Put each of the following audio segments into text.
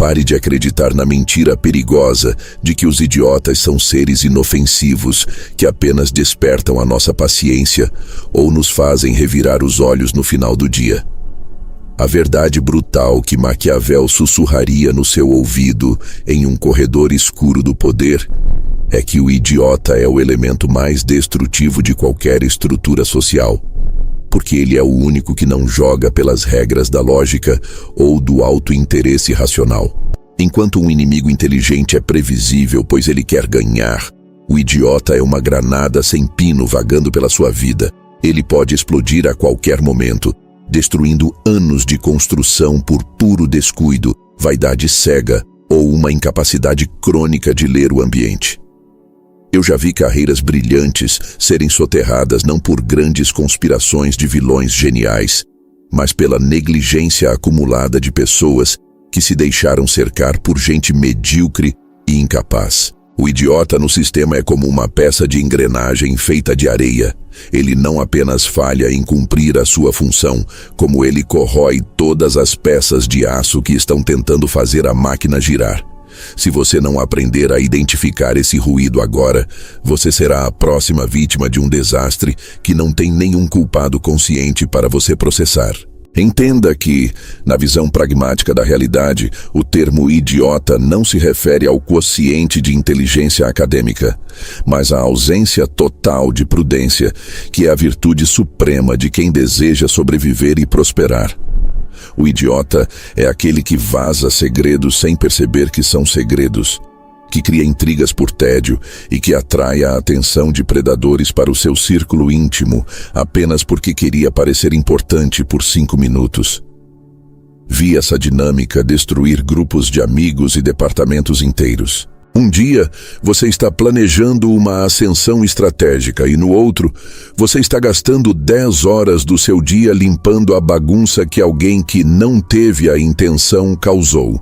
Pare de acreditar na mentira perigosa de que os idiotas são seres inofensivos que apenas despertam a nossa paciência ou nos fazem revirar os olhos no final do dia. A verdade brutal que Maquiavel sussurraria no seu ouvido em um corredor escuro do poder é que o idiota é o elemento mais destrutivo de qualquer estrutura social, porque ele é o único que não joga pelas regras da lógica ou do auto-interesse racional. Enquanto um inimigo inteligente é previsível, pois ele quer ganhar, o idiota é uma granada sem pino vagando pela sua vida. Ele pode explodir a qualquer momento, destruindo anos de construção por puro descuido, vaidade cega ou uma incapacidade crônica de ler o ambiente. Eu já vi carreiras brilhantes serem soterradas não por grandes conspirações de vilões geniais, mas pela negligência acumulada de pessoas que se deixaram cercar por gente medíocre e incapaz. O idiota no sistema é como uma peça de engrenagem feita de areia. Ele não apenas falha em cumprir a sua função, como ele corrói todas as peças de aço que estão tentando fazer a máquina girar. Se você não aprender a identificar esse ruído agora, você será a próxima vítima de um desastre que não tem nenhum culpado consciente para você processar. Entenda que, na visão pragmática da realidade, o termo idiota não se refere ao quociente de inteligência acadêmica, mas à ausência total de prudência, que é a virtude suprema de quem deseja sobreviver e prosperar. O idiota é aquele que vaza segredos sem perceber que são segredos, que cria intrigas por tédio e que atrai a atenção de predadores para o seu círculo íntimo apenas porque queria parecer importante por 5 minutos. Vi essa dinâmica destruir grupos de amigos e departamentos inteiros. Um dia, você está planejando uma ascensão estratégica e no outro, você está gastando 10 horas do seu dia limpando a bagunça que alguém que não teve a intenção causou.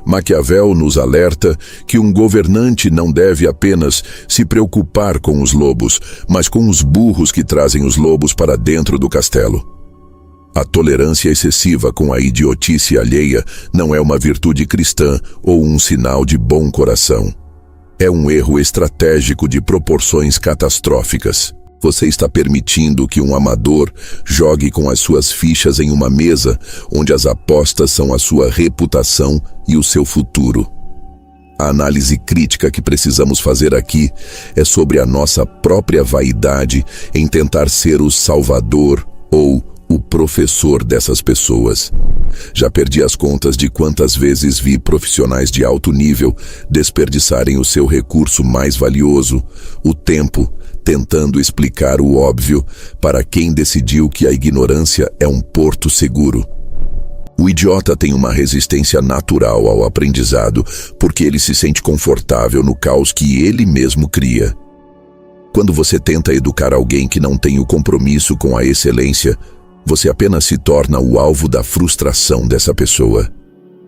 Maquiavel nos alerta que um governante não deve apenas se preocupar com os lobos, mas com os burros que trazem os lobos para dentro do castelo. A tolerância excessiva com a idiotice alheia não é uma virtude cristã ou um sinal de bom coração. É um erro estratégico de proporções catastróficas. Você está permitindo que um amador jogue com as suas fichas em uma mesa onde as apostas são a sua reputação e o seu futuro. A análise crítica que precisamos fazer aqui é sobre a nossa própria vaidade em tentar ser o salvador ou o professor dessas pessoas. Já perdi as contas de quantas vezes vi profissionais de alto nível desperdiçarem o seu recurso mais valioso, o tempo, tentando explicar o óbvio para quem decidiu que a ignorância é um porto seguro. O idiota tem uma resistência natural ao aprendizado porque ele se sente confortável no caos que ele mesmo cria. Quando você tenta educar alguém que não tem o compromisso com a excelência, você apenas se torna o alvo da frustração dessa pessoa.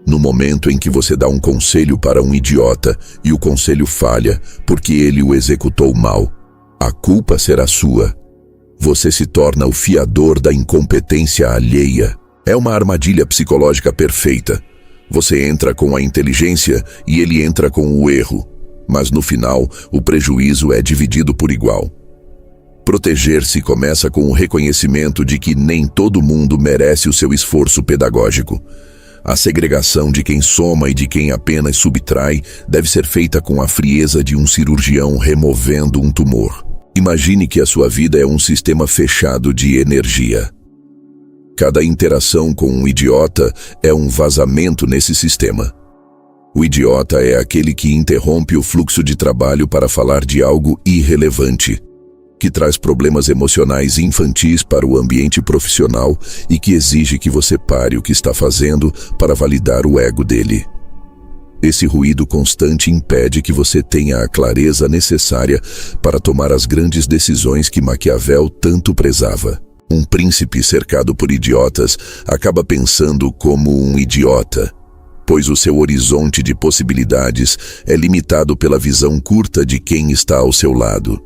No momento em que você dá um conselho para um idiota e o conselho falha porque ele o executou mal, a culpa será sua. Você se torna o fiador da incompetência alheia. É uma armadilha psicológica perfeita. Você entra com a inteligência e ele entra com o erro, mas no final o prejuízo é dividido por igual. Proteger-se começa com o reconhecimento de que nem todo mundo merece o seu esforço pedagógico. A segregação de quem soma e de quem apenas subtrai deve ser feita com a frieza de um cirurgião removendo um tumor. Imagine que a sua vida é um sistema fechado de energia. Cada interação com um idiota é um vazamento nesse sistema. O idiota é aquele que interrompe o fluxo de trabalho para falar de algo irrelevante, que traz problemas emocionais infantis para o ambiente profissional e que exige que você pare o que está fazendo para validar o ego dele. Esse ruído constante impede que você tenha a clareza necessária para tomar as grandes decisões que Maquiavel tanto prezava. Um príncipe cercado por idiotas acaba pensando como um idiota, pois o seu horizonte de possibilidades é limitado pela visão curta de quem está ao seu lado.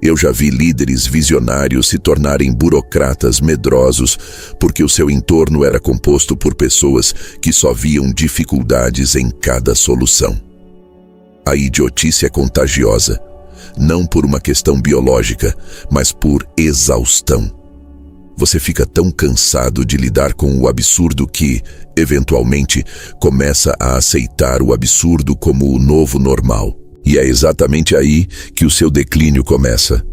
Eu já vi líderes visionários se tornarem burocratas medrosos porque o seu entorno era composto por pessoas que só viam dificuldades em cada solução. A idiotice é contagiosa, não por uma questão biológica, mas por exaustão. Você fica tão cansado de lidar com o absurdo que, eventualmente, começa a aceitar o absurdo como o novo normal. E é exatamente aí que o seu declínio começa.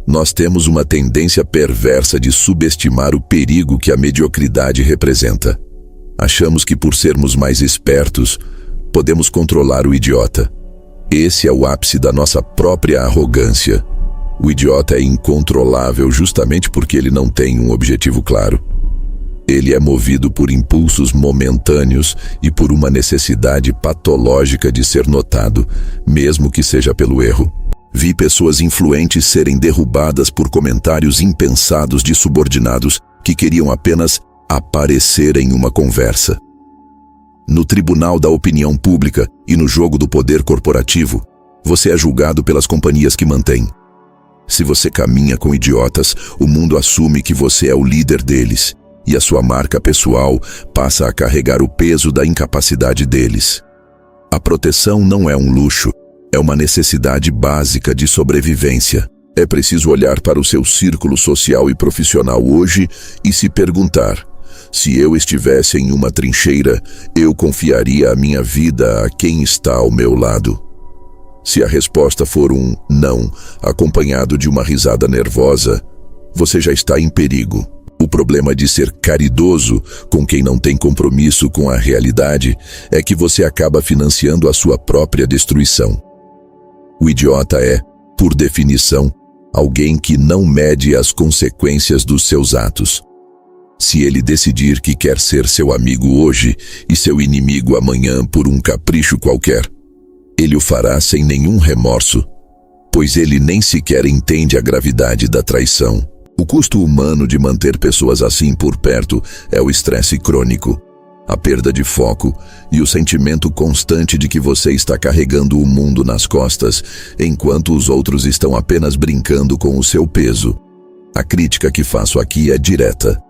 Nós temos uma tendência perversa de subestimar o perigo que a mediocridade representa. Achamos que por sermos mais espertos, podemos controlar o idiota. Esse é o ápice da nossa própria arrogância. O idiota é incontrolável justamente porque ele não tem um objetivo claro. Ele é movido por impulsos momentâneos e por uma necessidade patológica de ser notado, mesmo que seja pelo erro. Vi pessoas influentes serem derrubadas por comentários impensados de subordinados que queriam apenas aparecer em uma conversa. No tribunal da opinião pública e no jogo do poder corporativo, você é julgado pelas companhias que mantém. Se você caminha com idiotas, o mundo assume que você é o líder deles, e a sua marca pessoal passa a carregar o peso da incapacidade deles. A proteção não é um luxo, é uma necessidade básica de sobrevivência. É preciso olhar para o seu círculo social e profissional hoje e se perguntar: se eu estivesse em uma trincheira, eu confiaria a minha vida a quem está ao meu lado? Se a resposta for um não, acompanhado de uma risada nervosa, você já está em perigo. O problema de ser caridoso com quem não tem compromisso com a realidade é que você acaba financiando a sua própria destruição. O idiota é, por definição, alguém que não mede as consequências dos seus atos. Se ele decidir que quer ser seu amigo hoje e seu inimigo amanhã por um capricho qualquer, ele o fará sem nenhum remorso, pois ele nem sequer entende a gravidade da traição. O custo humano de manter pessoas assim por perto é o estresse crônico, a perda de foco e o sentimento constante de que você está carregando o mundo nas costas, enquanto os outros estão apenas brincando com o seu peso. A crítica que faço aqui é direta.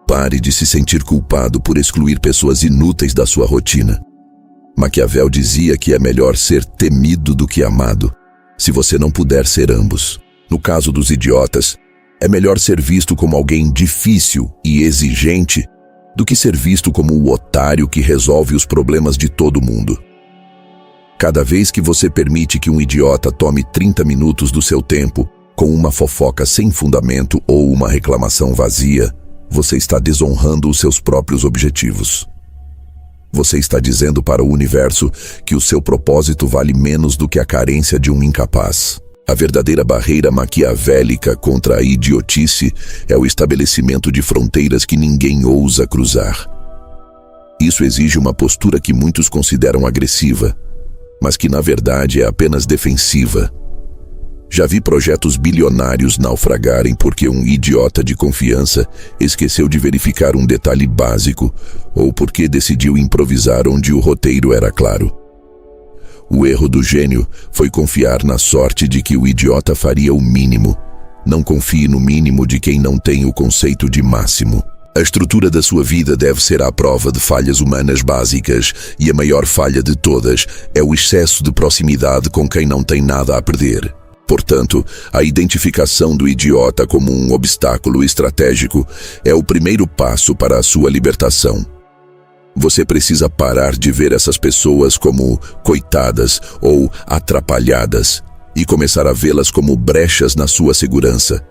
Pare de se sentir culpado por excluir pessoas inúteis da sua rotina. Maquiavel dizia que é melhor ser temido do que amado, se você não puder ser ambos. No caso dos idiotas, é melhor ser visto como alguém difícil e exigente do que ser visto como o otário que resolve os problemas de todo mundo. Cada vez que você permite que um idiota tome 30 minutos do seu tempo com uma fofoca sem fundamento ou uma reclamação vazia, você está desonrando os seus próprios objetivos. Você está dizendo para o universo que o seu propósito vale menos do que a carência de um incapaz. A verdadeira barreira maquiavélica contra a idiotice é o estabelecimento de fronteiras que ninguém ousa cruzar. Isso exige uma postura que muitos consideram agressiva, mas que na verdade é apenas defensiva. Já vi projetos bilionários naufragarem porque um idiota de confiança esqueceu de verificar um detalhe básico ou porque decidiu improvisar onde o roteiro era claro. O erro do gênio foi confiar na sorte de que o idiota faria o mínimo. Não confie no mínimo de quem não tem o conceito de máximo. A estrutura da sua vida deve ser à prova de falhas humanas básicas, e a maior falha de todas é o excesso de proximidade com quem não tem nada a perder. Portanto, a identificação do idiota como um obstáculo estratégico é o primeiro passo para a sua libertação. Você precisa parar de ver essas pessoas como coitadas ou atrapalhadas e começar a vê-las como brechas na sua segurança.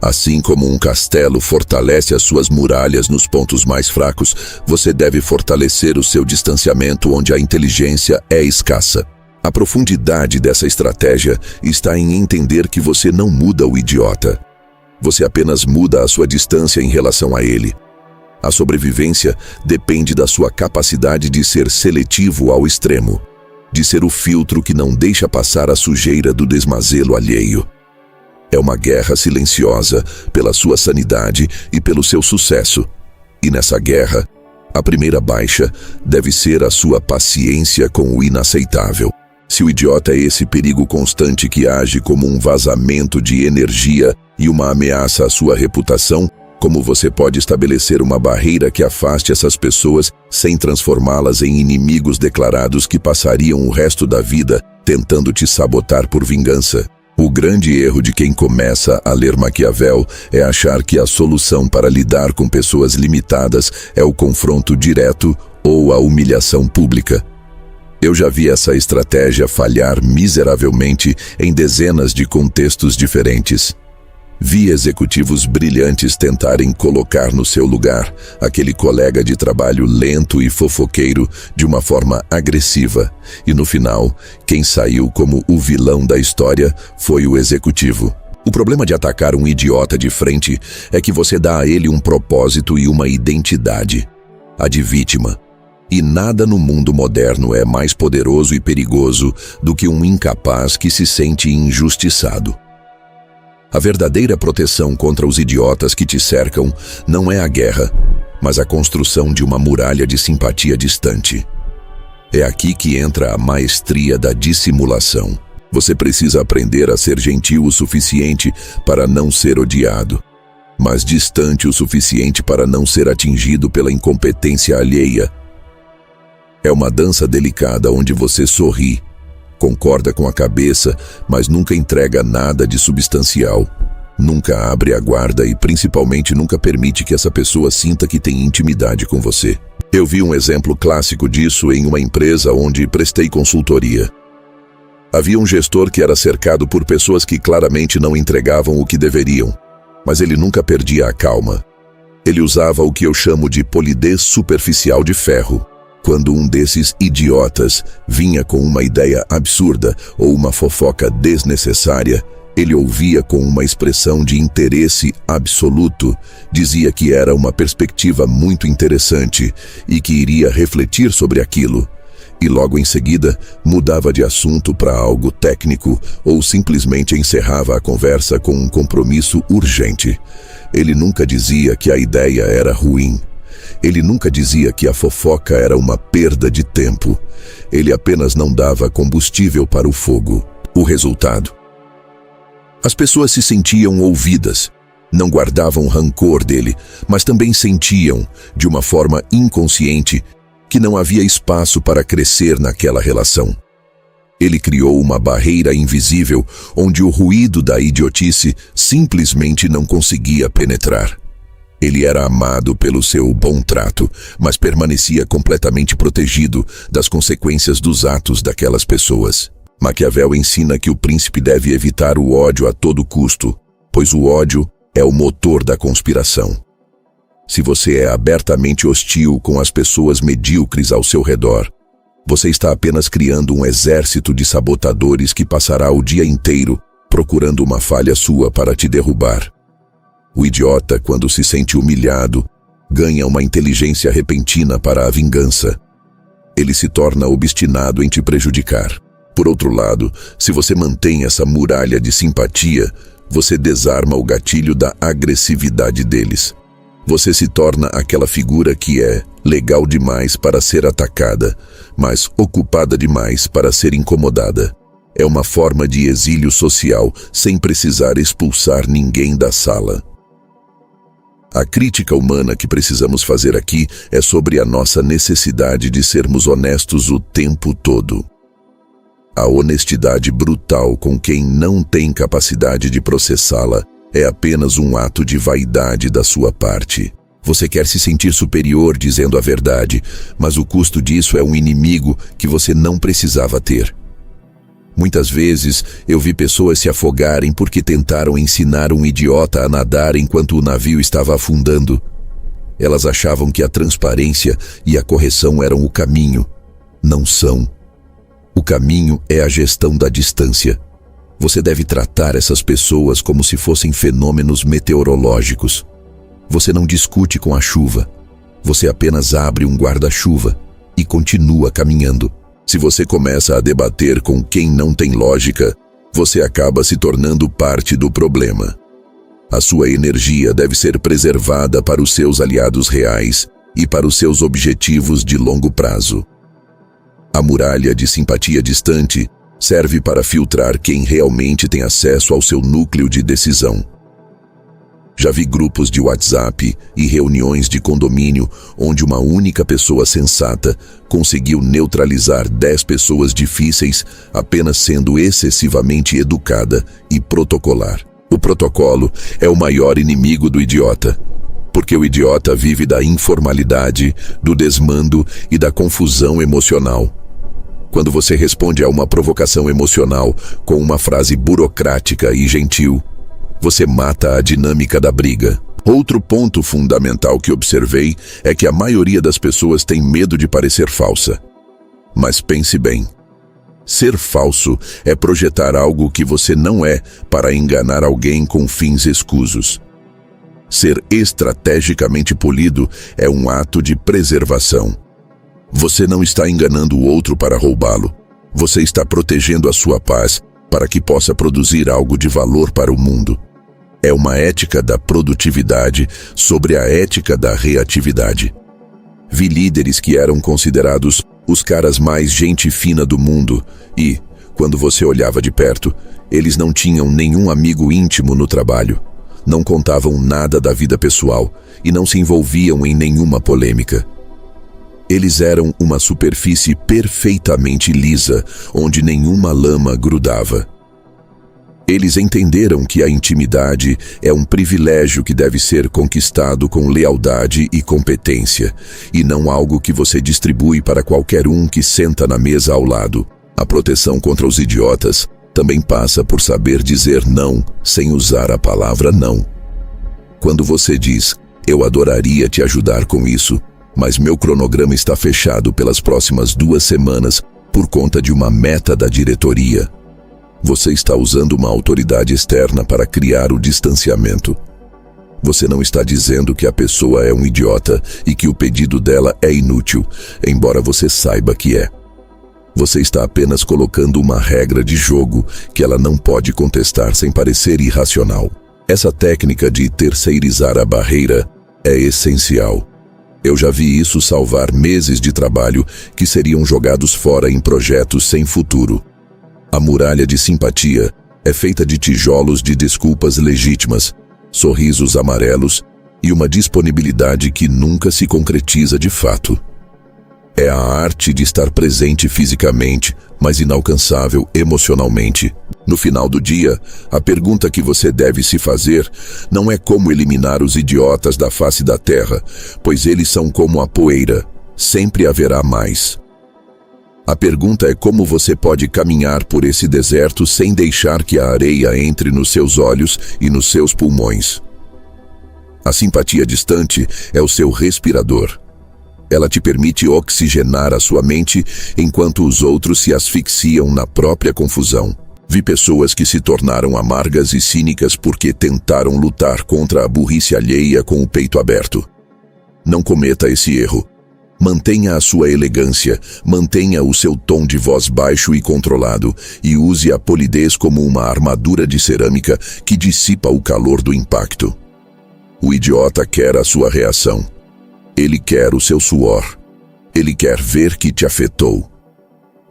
Assim como um castelo fortalece as suas muralhas nos pontos mais fracos, você deve fortalecer o seu distanciamento onde a inteligência é escassa. A profundidade dessa estratégia está em entender que você não muda o idiota. Você apenas muda a sua distância em relação a ele. A sobrevivência depende da sua capacidade de ser seletivo ao extremo, de ser o filtro que não deixa passar a sujeira do desmazelo alheio. É uma guerra silenciosa pela sua sanidade e pelo seu sucesso. E nessa guerra, a primeira baixa deve ser a sua paciência com o inaceitável. Se o idiota é esse perigo constante que age como um vazamento de energia e uma ameaça à sua reputação, como você pode estabelecer uma barreira que afaste essas pessoas sem transformá-las em inimigos declarados que passariam o resto da vida tentando te sabotar por vingança? O grande erro de quem começa a ler Maquiavel é achar que a solução para lidar com pessoas limitadas é o confronto direto ou a humilhação pública. Eu já vi essa estratégia falhar miseravelmente em dezenas de contextos diferentes. Vi executivos brilhantes tentarem colocar no seu lugar aquele colega de trabalho lento e fofoqueiro de uma forma agressiva, e no final, quem saiu como o vilão da história foi o executivo. O problema de atacar um idiota de frente é que você dá a ele um propósito e uma identidade, a de vítima. E nada no mundo moderno é mais poderoso e perigoso do que um incapaz que se sente injustiçado. A verdadeira proteção contra os idiotas que te cercam não é a guerra, mas a construção de uma muralha de simpatia distante. É aqui que entra a maestria da dissimulação. Você precisa aprender a ser gentil o suficiente para não ser odiado, mas distante o suficiente para não ser atingido pela incompetência alheia. É uma dança delicada onde você sorri, concorda com a cabeça, mas nunca entrega nada de substancial. Nunca abre a guarda e principalmente nunca permite que essa pessoa sinta que tem intimidade com você. Eu vi um exemplo clássico disso em uma empresa onde prestei consultoria. Havia um gestor que era cercado por pessoas que claramente não entregavam o que deveriam, mas ele nunca perdia a calma. Ele usava o que eu chamo de polidez superficial de ferro. Quando um desses idiotas vinha com uma ideia absurda ou uma fofoca desnecessária, ele ouvia com uma expressão de interesse absoluto, dizia que era uma perspectiva muito interessante e que iria refletir sobre aquilo, e logo em seguida mudava de assunto para algo técnico ou simplesmente encerrava a conversa com um compromisso urgente. Ele nunca dizia que a ideia era ruim. Ele nunca dizia que a fofoca era uma perda de tempo. Ele apenas não dava combustível para o fogo. O resultado? As pessoas se sentiam ouvidas. Não guardavam rancor dele, mas também sentiam, de uma forma inconsciente, que não havia espaço para crescer naquela relação. Ele criou uma barreira invisível onde o ruído da idiotice simplesmente não conseguia penetrar. Ele era amado pelo seu bom trato, mas permanecia completamente protegido das consequências dos atos daquelas pessoas. Maquiavel ensina que o príncipe deve evitar o ódio a todo custo, pois o ódio é o motor da conspiração. Se você é abertamente hostil com as pessoas medíocres ao seu redor, você está apenas criando um exército de sabotadores que passará o dia inteiro procurando uma falha sua para te derrubar. O idiota, quando se sente humilhado, ganha uma inteligência repentina para a vingança. Ele se torna obstinado em te prejudicar. Por outro lado, se você mantém essa muralha de simpatia, você desarma o gatilho da agressividade deles. Você se torna aquela figura que é legal demais para ser atacada, mas ocupada demais para ser incomodada. É uma forma de exílio social sem precisar expulsar ninguém da sala. A crítica humana que precisamos fazer aqui é sobre a nossa necessidade de sermos honestos o tempo todo. A honestidade brutal com quem não tem capacidade de processá-la é apenas um ato de vaidade da sua parte. Você quer se sentir superior dizendo a verdade, mas o custo disso é um inimigo que você não precisava ter. Muitas vezes eu vi pessoas se afogarem porque tentaram ensinar um idiota a nadar enquanto o navio estava afundando. Elas achavam que a transparência e a correção eram o caminho. Não são. O caminho é a gestão da distância. Você deve tratar essas pessoas como se fossem fenômenos meteorológicos. Você não discute com a chuva. Você apenas abre um guarda-chuva e continua caminhando. Se você começa a debater com quem não tem lógica, você acaba se tornando parte do problema. A sua energia deve ser preservada para os seus aliados reais e para os seus objetivos de longo prazo. A muralha de simpatia distante Serve para filtrar quem realmente tem acesso ao seu núcleo de decisão. Já vi grupos de WhatsApp e reuniões de condomínio onde uma única pessoa sensata conseguiu neutralizar 10 pessoas difíceis apenas sendo excessivamente educada e protocolar. O protocolo é o maior inimigo do idiota, porque o idiota vive da informalidade, do desmando e da confusão emocional. Quando você responde a uma provocação emocional com uma frase burocrática e gentil, você mata a dinâmica da briga. Outro ponto fundamental que observei é que a maioria das pessoas tem medo de parecer falsa. Mas pense bem. Ser falso é projetar algo que você não é para enganar alguém com fins escusos. Ser estrategicamente polido é um ato de preservação. Você não está enganando o outro para roubá-lo. Você está protegendo a sua paz para que possa produzir algo de valor para o mundo. É uma ética da produtividade sobre a ética da reatividade. Vi líderes que eram considerados os caras mais gente fina do mundo e, quando você olhava de perto, eles não tinham nenhum amigo íntimo no trabalho, não contavam nada da vida pessoal e não se envolviam em nenhuma polêmica. Eles eram uma superfície perfeitamente lisa, onde nenhuma lama grudava. Eles entenderam que a intimidade é um privilégio que deve ser conquistado com lealdade e competência, e não algo que você distribui para qualquer um que senta na mesa ao lado. A proteção contra os idiotas também passa por saber dizer não sem usar a palavra não. Quando você diz, eu adoraria te ajudar com isso, mas meu cronograma está fechado pelas próximas 2 semanas por conta de uma meta da diretoria. Você está usando uma autoridade externa para criar o distanciamento. Você não está dizendo que a pessoa é um idiota e que o pedido dela é inútil, embora você saiba que é. Você está apenas colocando uma regra de jogo que ela não pode contestar sem parecer irracional. Essa técnica de terceirizar a barreira é essencial. Eu já vi isso salvar meses de trabalho que seriam jogados fora em projetos sem futuro. A muralha de simpatia é feita de tijolos de desculpas legítimas, sorrisos amarelos e uma disponibilidade que nunca se concretiza de fato. É a arte de estar presente fisicamente, mas inalcançável emocionalmente. No final do dia, a pergunta que você deve se fazer não é como eliminar os idiotas da face da terra, pois eles são como a poeira, sempre haverá mais. A pergunta é como você pode caminhar por esse deserto sem deixar que a areia entre nos seus olhos e nos seus pulmões. A simpatia distante é o seu respirador. Ela te permite oxigenar a sua mente enquanto os outros se asfixiam na própria confusão. Vi pessoas que se tornaram amargas e cínicas porque tentaram lutar contra a burrice alheia com o peito aberto. Não cometa esse erro. Mantenha a sua elegância, mantenha o seu tom de voz baixo e controlado e use a polidez como uma armadura de cerâmica que dissipa o calor do impacto. O idiota quer a sua reação. Ele quer o seu suor. Ele quer ver que te afetou.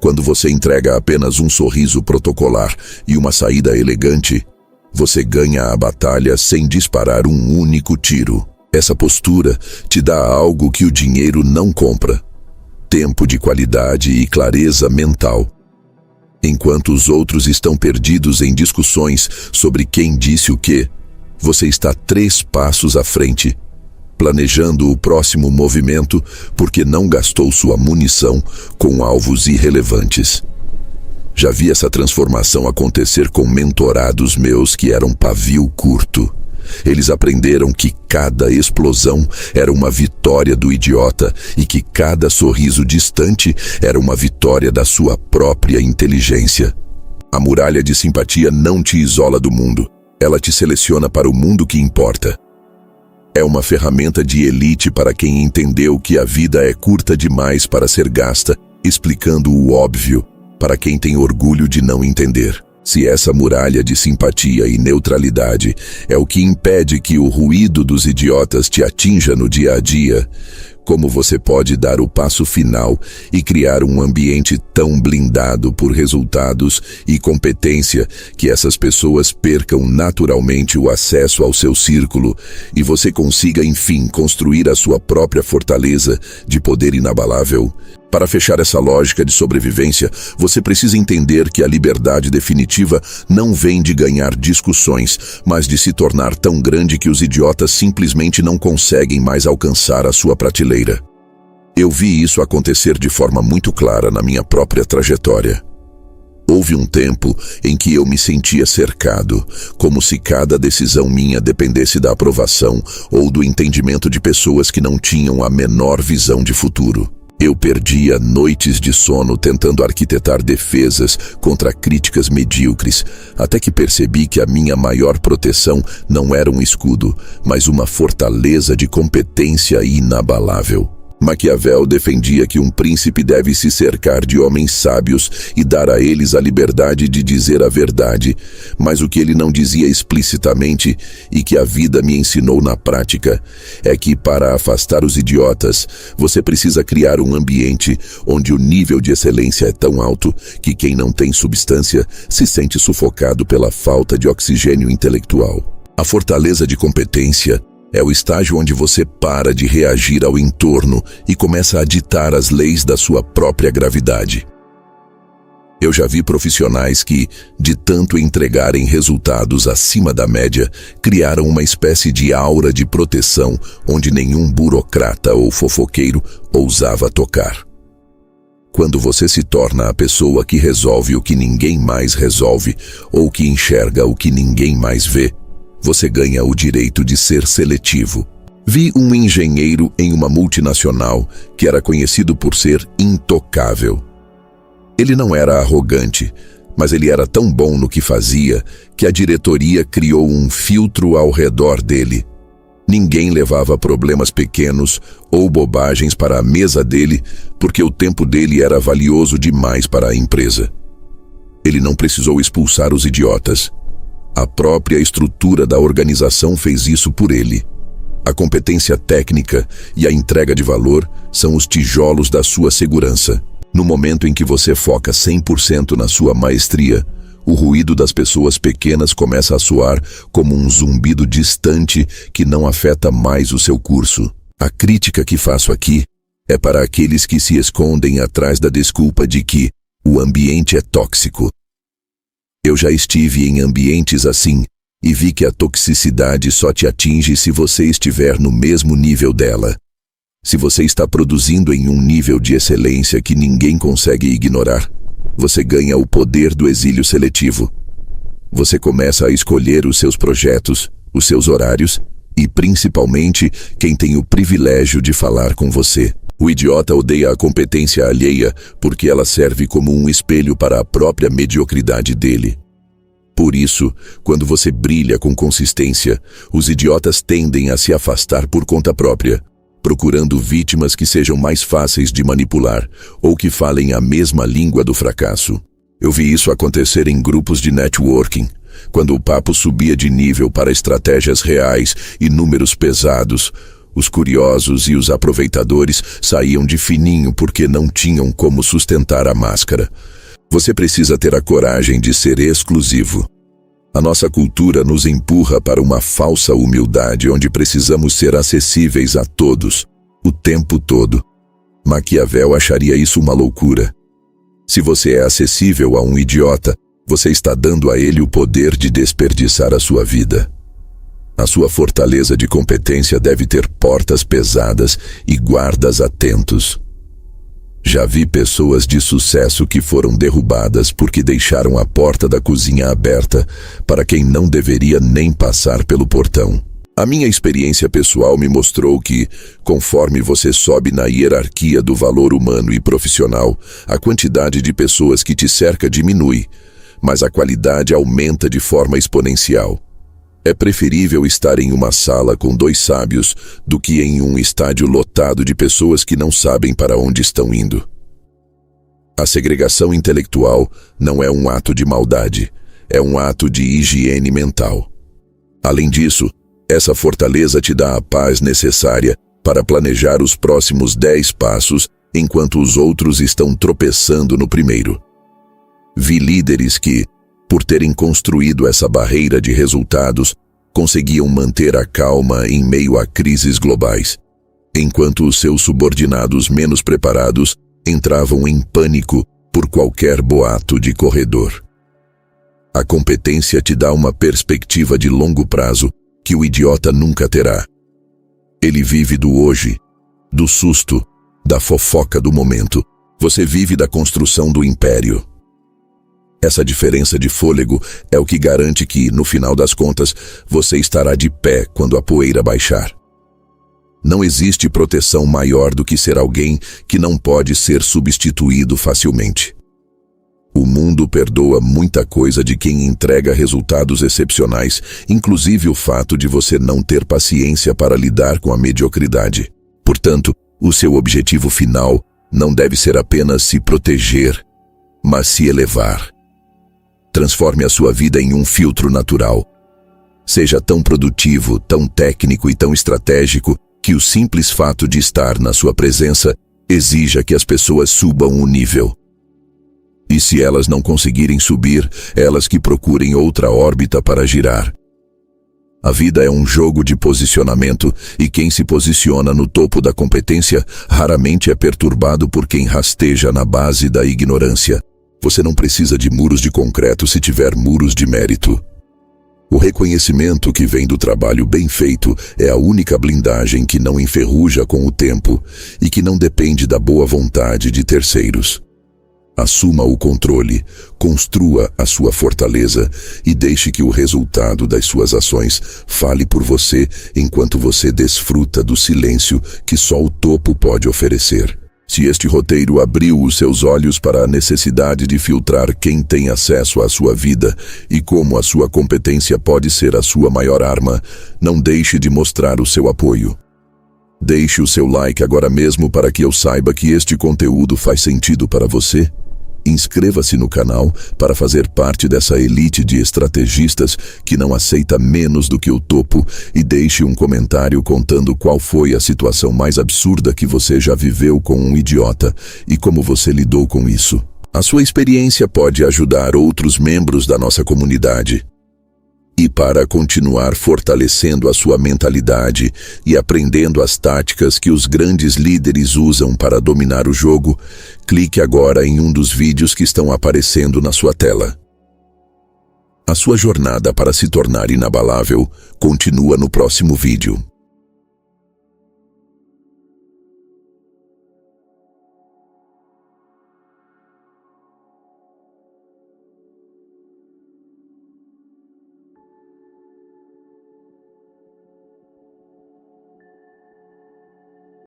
Quando você entrega apenas um sorriso protocolar e uma saída elegante, você ganha a batalha sem disparar um único tiro. Essa postura te dá algo que o dinheiro não compra: tempo de qualidade e clareza mental. Enquanto os outros estão perdidos em discussões sobre quem disse o quê, você está 3 passos à frente, planejando o próximo movimento porque não gastou sua munição com alvos irrelevantes. Já vi essa transformação acontecer com mentorados meus que eram pavio curto. Eles aprenderam que cada explosão era uma vitória do idiota e que cada sorriso distante era uma vitória da sua própria inteligência. A muralha de simpatia não te isola do mundo. Ela te seleciona para o mundo que importa. É uma ferramenta de elite para quem entendeu que a vida é curta demais para ser gasta explicando o óbvio, para quem tem orgulho de não entender. Se essa muralha de simpatia e neutralidade é o que impede que o ruído dos idiotas te atinja no dia a dia, como você pode dar o passo final e criar um ambiente tão blindado por resultados e competência que essas pessoas percam naturalmente o acesso ao seu círculo e você consiga, enfim, construir a sua própria fortaleza de poder inabalável? Para fechar essa lógica de sobrevivência, você precisa entender que a liberdade definitiva não vem de ganhar discussões, mas de se tornar tão grande que os idiotas simplesmente não conseguem mais alcançar a sua prateleira. Eu vi isso acontecer de forma muito clara na minha própria trajetória. Houve um tempo em que eu me sentia cercado, como se cada decisão minha dependesse da aprovação ou do entendimento de pessoas que não tinham a menor visão de futuro. Eu perdia noites de sono tentando arquitetar defesas contra críticas medíocres, até que percebi que a minha maior proteção não era um escudo, mas uma fortaleza de competência inabalável. Maquiavel defendia que um príncipe deve se cercar de homens sábios e dar a eles a liberdade de dizer a verdade, mas o que ele não dizia explicitamente e que a vida me ensinou na prática é que, para afastar os idiotas, você precisa criar um ambiente onde o nível de excelência é tão alto que quem não tem substância se sente sufocado pela falta de oxigênio intelectual. A fortaleza de competência é o estágio onde você para de reagir ao entorno e começa a ditar as leis da sua própria gravidade. Eu já vi profissionais que, de tanto entregarem resultados acima da média, criaram uma espécie de aura de proteção onde nenhum burocrata ou fofoqueiro ousava tocar. Quando você se torna a pessoa que resolve o que ninguém mais resolve ou que enxerga o que ninguém mais vê, você ganha o direito de ser seletivo. Vi um engenheiro em uma multinacional que era conhecido por ser intocável. Ele não era arrogante, mas ele era tão bom no que fazia que a diretoria criou um filtro ao redor dele. Ninguém levava problemas pequenos ou bobagens para a mesa dele porque o tempo dele era valioso demais para a empresa. Ele não precisou expulsar os idiotas. A própria estrutura da organização fez isso por ele. A competência técnica e a entrega de valor são os tijolos da sua segurança. No momento em que você foca 100% na sua maestria, o ruído das pessoas pequenas começa a soar como um zumbido distante que não afeta mais o seu curso. A crítica que faço aqui é para aqueles que se escondem atrás da desculpa de que o ambiente é tóxico. Eu já estive em ambientes assim e vi que a toxicidade só te atinge se você estiver no mesmo nível dela. Se você está produzindo em um nível de excelência que ninguém consegue ignorar, você ganha o poder do exílio seletivo. Você começa a escolher os seus projetos, os seus horários e, principalmente, quem tem o privilégio de falar com você. O idiota odeia a competência alheia porque ela serve como um espelho para a própria mediocridade dele. Por isso, quando você brilha com consistência, os idiotas tendem a se afastar por conta própria, procurando vítimas que sejam mais fáceis de manipular ou que falem a mesma língua do fracasso. Eu vi isso acontecer em grupos de networking, quando o papo subia de nível para estratégias reais e números pesados. Os curiosos e os aproveitadores saíam de fininho porque não tinham como sustentar a máscara. Você precisa ter a coragem de ser exclusivo. A nossa cultura nos empurra para uma falsa humildade onde precisamos ser acessíveis a todos, o tempo todo. Maquiavel acharia isso uma loucura. Se você é acessível a um idiota, você está dando a ele o poder de desperdiçar a sua vida. A sua fortaleza de competência deve ter portas pesadas e guardas atentos. Já vi pessoas de sucesso que foram derrubadas porque deixaram a porta da cozinha aberta para quem não deveria nem passar pelo portão. A minha experiência pessoal me mostrou que, conforme você sobe na hierarquia do valor humano e profissional, a quantidade de pessoas que te cerca diminui, mas a qualidade aumenta de forma exponencial. É preferível estar em uma sala com 2 sábios do que em um estádio lotado de pessoas que não sabem para onde estão indo. A segregação intelectual não é um ato de maldade, é um ato de higiene mental. Além disso, essa fortaleza te dá a paz necessária para planejar os próximos 10 passos enquanto os outros estão tropeçando no primeiro. Vi líderes que, por terem construído essa barreira de resultados, conseguiam manter a calma em meio a crises globais, enquanto os seus subordinados menos preparados entravam em pânico por qualquer boato de corredor. A competência te dá uma perspectiva de longo prazo que o idiota nunca terá. Ele vive do hoje, do susto, da fofoca do momento. Você vive da construção do império. Essa diferença de fôlego é o que garante que, no final das contas, você estará de pé quando a poeira baixar. Não existe proteção maior do que ser alguém que não pode ser substituído facilmente. O mundo perdoa muita coisa de quem entrega resultados excepcionais, inclusive o fato de você não ter paciência para lidar com a mediocridade. Portanto, o seu objetivo final não deve ser apenas se proteger, mas se elevar. Transforme a sua vida em um filtro natural. Seja tão produtivo, tão técnico e tão estratégico que o simples fato de estar na sua presença exija que as pessoas subam o nível. E se elas não conseguirem subir, elas que procurem outra órbita para girar. A vida é um jogo de posicionamento e quem se posiciona no topo da competência raramente é perturbado por quem rasteja na base da ignorância. Você não precisa de muros de concreto se tiver muros de mérito. O reconhecimento que vem do trabalho bem feito é a única blindagem que não enferruja com o tempo e que não depende da boa vontade de terceiros. Assuma o controle, construa a sua fortaleza e deixe que o resultado das suas ações fale por você enquanto você desfruta do silêncio que só o topo pode oferecer. Se este roteiro abriu os seus olhos para a necessidade de filtrar quem tem acesso à sua vida e como a sua competência pode ser a sua maior arma, não deixe de mostrar o seu apoio. Deixe o seu like agora mesmo para que eu saiba que este conteúdo faz sentido para você. Inscreva-se no canal para fazer parte dessa elite de estrategistas que não aceita menos do que o topo e deixe um comentário contando qual foi a situação mais absurda que você já viveu com um idiota e como você lidou com isso. A sua experiência pode ajudar outros membros da nossa comunidade. E para continuar fortalecendo a sua mentalidade e aprendendo as táticas que os grandes líderes usam para dominar o jogo, clique agora em um dos vídeos que estão aparecendo na sua tela. A sua jornada para se tornar inabalável continua no próximo vídeo.